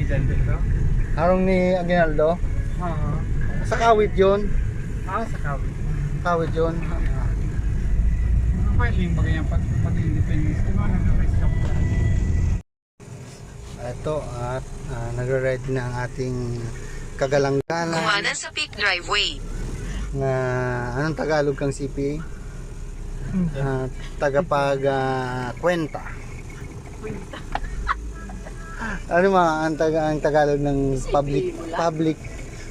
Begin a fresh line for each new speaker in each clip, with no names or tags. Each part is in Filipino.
dyan dito?
Harong ni Aguinaldo?
Oo.
Sa Kawit yun.
Sa Kawit.
Kawit yun.
Ano ba yung mga pag-independence? Ano nag-restop na?
Ito at nagre-ready na ang ating kagalang-galang
Kumanan sa Peak Driveway.
na anong Tagalog kang CPA? Tagapag kwenta. Ano ang Tagalog ng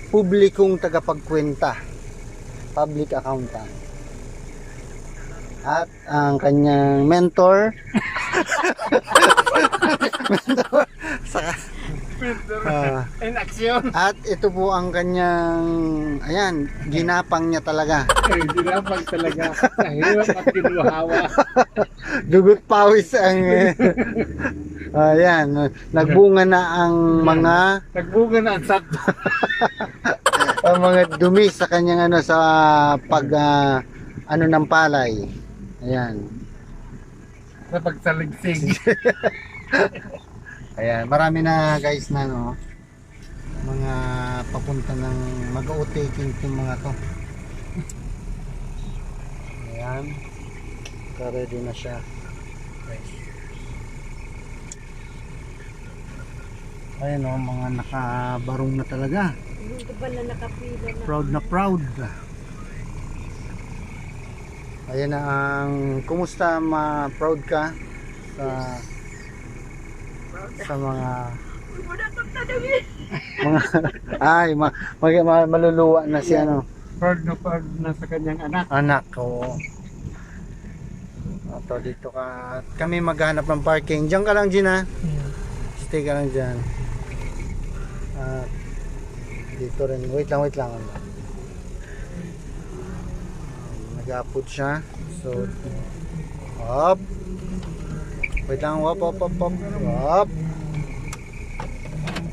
publikong tagapagkwenta, public accountant. At ang kanyang mentor sa
In action.
at ito po ang kanyang ayan, ginapang niya talaga.
Ginapag talaga. Sa hirap at kinuhawa.
Dugot pawis ang ayan, nagbunga na ang mga
Nagbunga na ang sakto.
ang mga dumi sa kanyang ano sa pag ano ng palay. Ayan.
Sa pagsaligsig.
Ayan, marami na guys na no. Mga papunta ng mag-o-taking yung mga to. Ayan. Ready na siya. Guys. Ayan o, mga nakabarong na talaga. Proud na proud. Ayan na ang kumusta, proud ka sa mga maluluwa na si ano,
Proud na sa kanyang anak.
ko. Ito dito ka. Kami maghanap ng parking. Diyan ka lang, Gina. Stay ka lang dyan. Dito rin. Wait lang. Nag-upload siya. So, up. Wait lang. Up.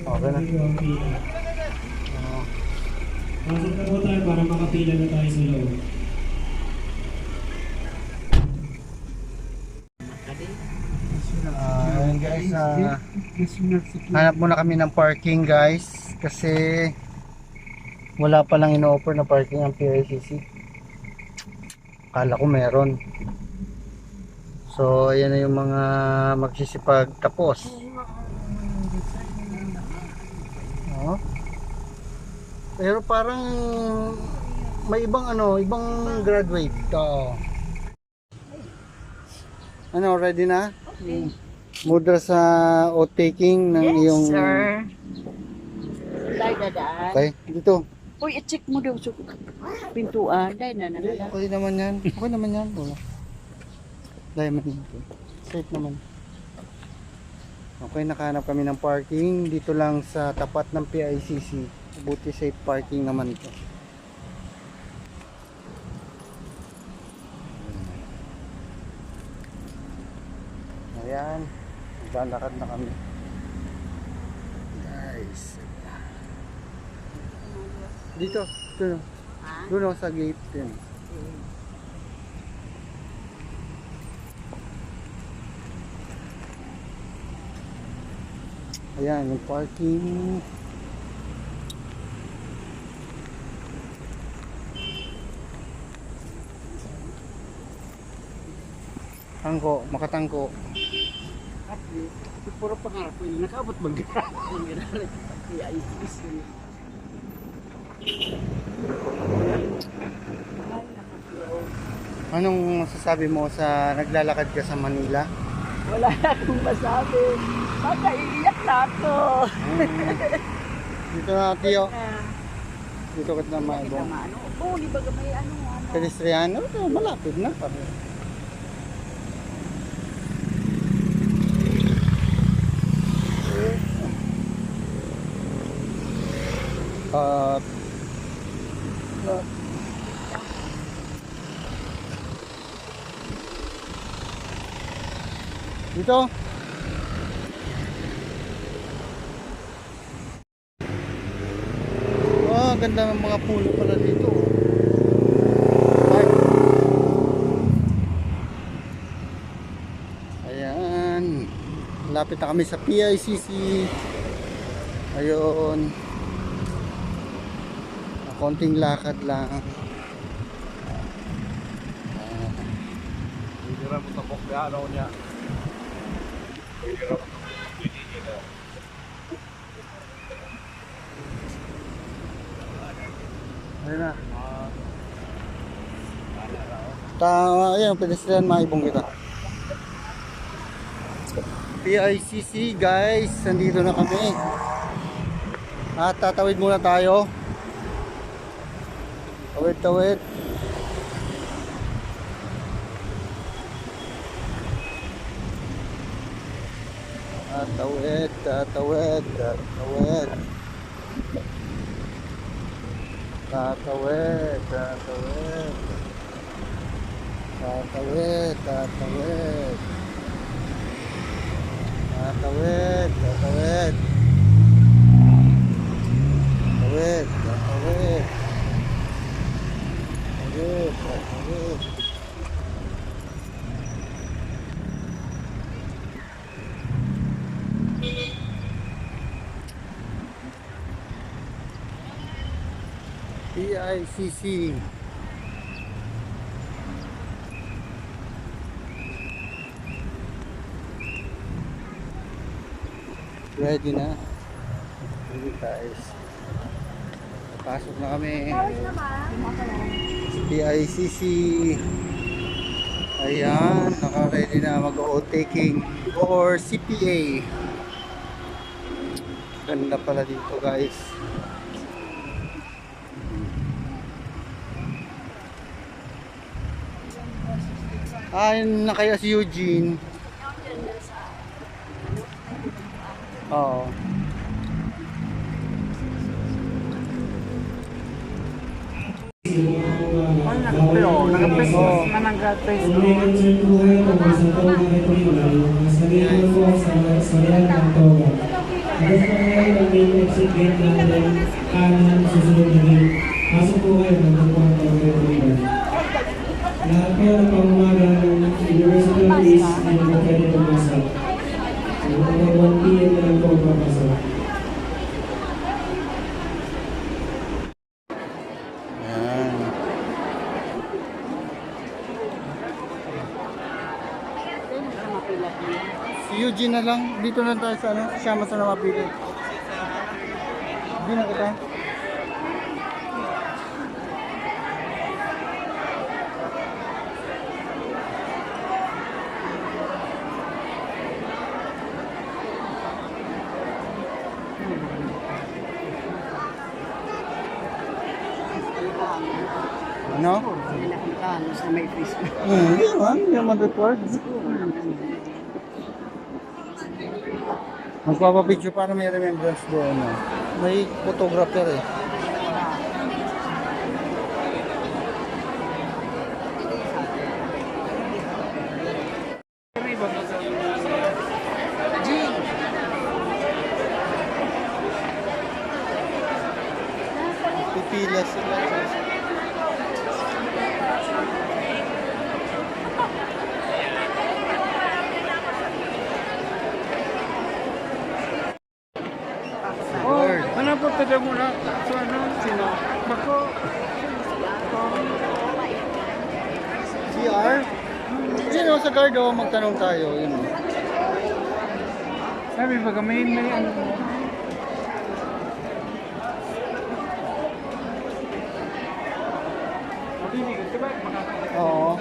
Okay na.
Pasok na po tayo para makapila na tayo sa loob.
Ayun guys, hanap muna kami ng parking guys kasi wala pa lang ino-offer na parking ang PICC. Akala ko meron. So ayan na yung mga magsisipag tapos. Oh. Pero parang may ibang graduate. Ano, ready na?
Okay.
Mudra sa oath-taking ng iyong...
Sir. Dahil dadaan.
Okay, dito.
Uy, i-check mo daw sa pintuan. Dahil na.
Okay naman yan. Wala. Dahil man yun. Safe naman. Okay, nakahanap kami ng parking. Dito lang sa tapat ng PICC. Buti safe parking naman ito. Ayan, maglalakad na kami guys. Dito doon sa gate din. Ayan yung parking. Makatangko.
Puro pangarap ko yun. Nakaabot mag-gano'n.
Anong masasabi mo sa naglalakad ka sa Manila?
Wala na akong masabi. Baka iiyak na ako.
Dito na tiyo. Dito ka na maibong.
Oo, di ba may ano.
Pedestriano, malapit na. Dito. Ganda ng mga puno pala dito. Ay. Ayan. Lapit na kami sa PICC. Ayun. Konting lakad lang.
Hindi mo tapok na ano niya.
Ayun na. Tama, ayun, pedestrian, maibong kita. PICC guys, nandito na kami. At tatawid muna tayo. Tawid. Tatawid. Tatawid. PICC. Ready na. Ready guys. Pasok na kami. PICC. Ayan, naka-ready na mag-o-taking or CPA. Ganda pala dito guys. Na kaya si Eugene. Oo.
May concern po kayo kung sa Toga Terminal, sa ngayon po sa Sorian ng Toga. Hanggang sa kayo ang main exit gate natin, kanan, susunod na gate. Pasok po kayo hanggang po ang Toga Terminal. Lahat po ng pangumaga ng University of East ay po pwede pumasok. Hanggang 1 PM na lang po papasok.
Si Eugene na lang. Dito na tayo sa ano, siyama sa namapili. Hindi na kita. Ano?
Sa may Facebook.
Hindi naman, hindi naman record. Magpapapicture para may remembrance doon. May photographer eh. Pipila sila.
Ano po tada muna? So ano? Sino? Bako.
CR? Sino sa guard o magtanong tayo? Yun.
Sabi baga may ano. Mabibigyan, diba?
Oo.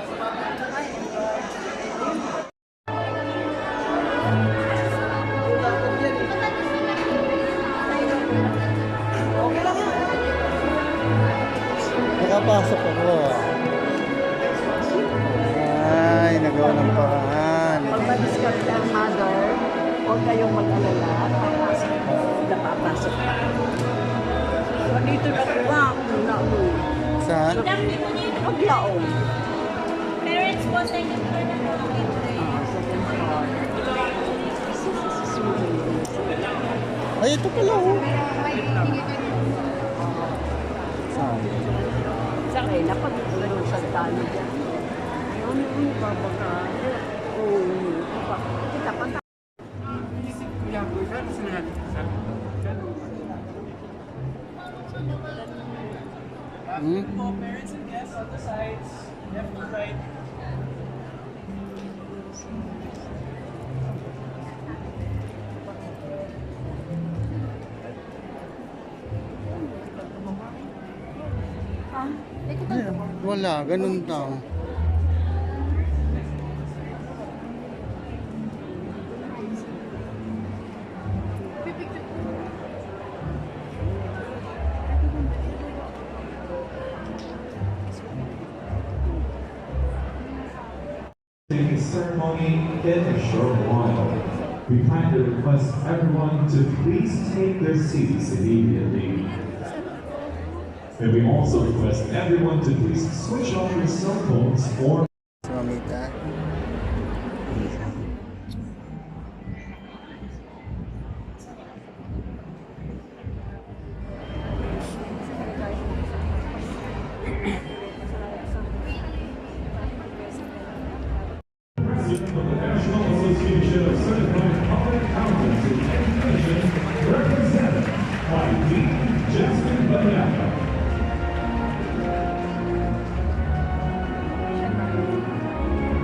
Nakapasok ako. Ay, nagawa ng paraan.
Pagbalis ka lang, mother, huwag kayong mag-alala. Napapasok ka. So, dito na ko ba?
Saan?
Paglaong.
Parents po, second floor na po ang
Second floor.
Ay, ito pala oh. Saan?
Sakay, napag-ulong sa talo dyan. Ayun, pa baka. Oo, kita pa.
Isip ko yan po. Saan sinabi?
Hmm?
Po, parents and guests on the sides, left to right.
Wala, ganun daw.
The ceremony in a short while. We kindly request everyone to please take their seats immediately. And we also request everyone to please switch off your cell phones or
Mamita.
President of the National Association of Certified Public Accountants in Education, represented by Dean Jasmine Banana.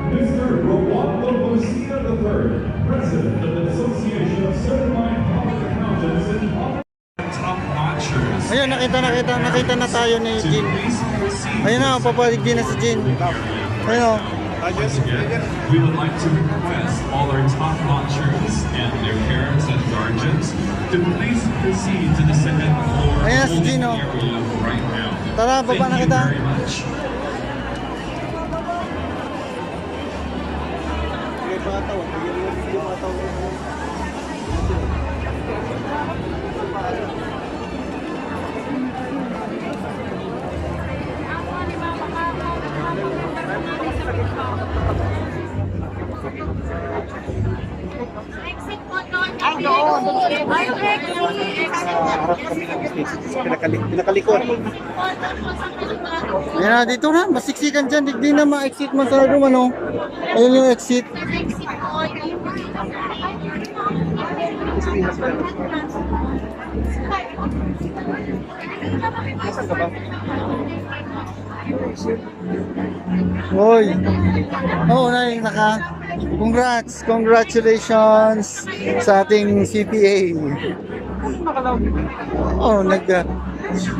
Mr. Rolando Garcia III, President of the Association of Certified Public Accountants in Public Top-notchers.
Ayun, nakita na tayo ni Jean. Ayun na, papalig din na si Jean. Ayun o.
Once again, we would like to request all our top-notchers and their parents and guardians to please proceed to the second floor
Ayan si
holding
Gino.
area right now.
Tara, baba na
Thank you
kita.
very much.
Exit po doon. Ay, doon.
Pinakalikod. Ayan na, dito na. Masiksikan dyan. Di na ma-exit masyado, ano. Ayun yung exit.
Exit po.
Hoy. Oo, Congratulations sa ating CPA. Oh,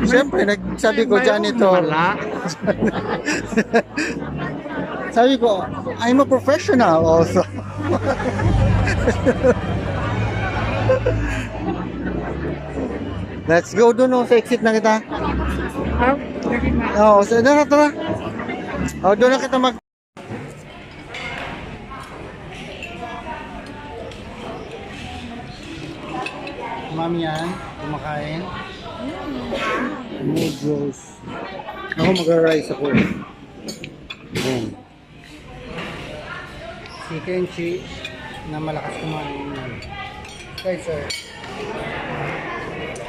siyempre, sabi ko janitor. Sabi ko, I'm a professional also. Let's go dun, sa exit na kita. Oo, tara. Oh, doon na kita Mami yan, kumakain. Noodles. Ako mag-rice ako. Ayan. Si Kenchi na malakas kumain yan. Okay, sir.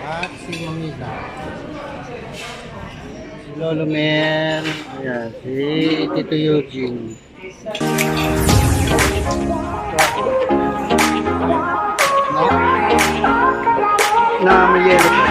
At si Mamita. Si Lolo Mel. Ayan, si Tito Eugene. Na may yellow.